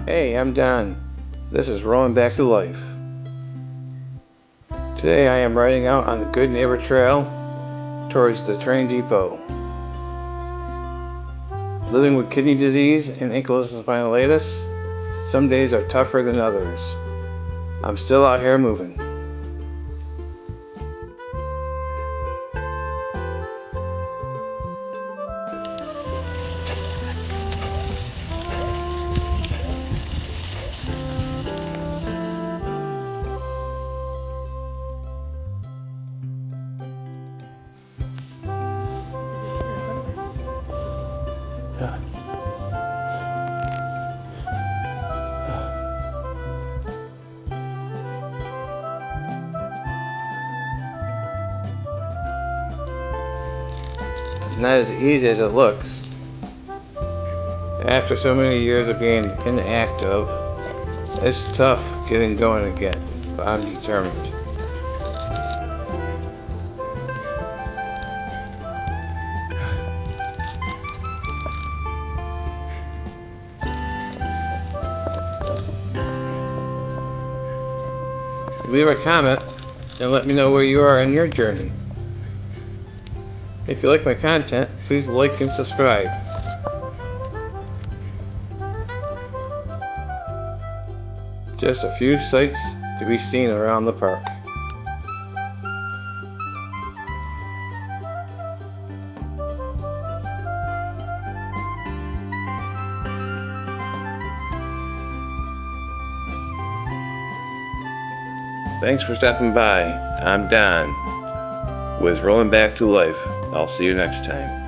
Hey, I'm Don. This is Rolling Back to Life. Today I am riding out on the Good Neighbor Trail towards the train depot. Living with kidney disease and ankylosing, some days are tougher than others. I'm still out here moving. Not as easy as it looks. After so many years of being inactive, it's tough getting going again, but I'm determined. Leave a comment and let me know where you are in your journey. If you like my content, please like and subscribe. Just a few sights to be seen around the park. Thanks for stopping by. I'm Don with Rolling Back to Life. I'll see you next time.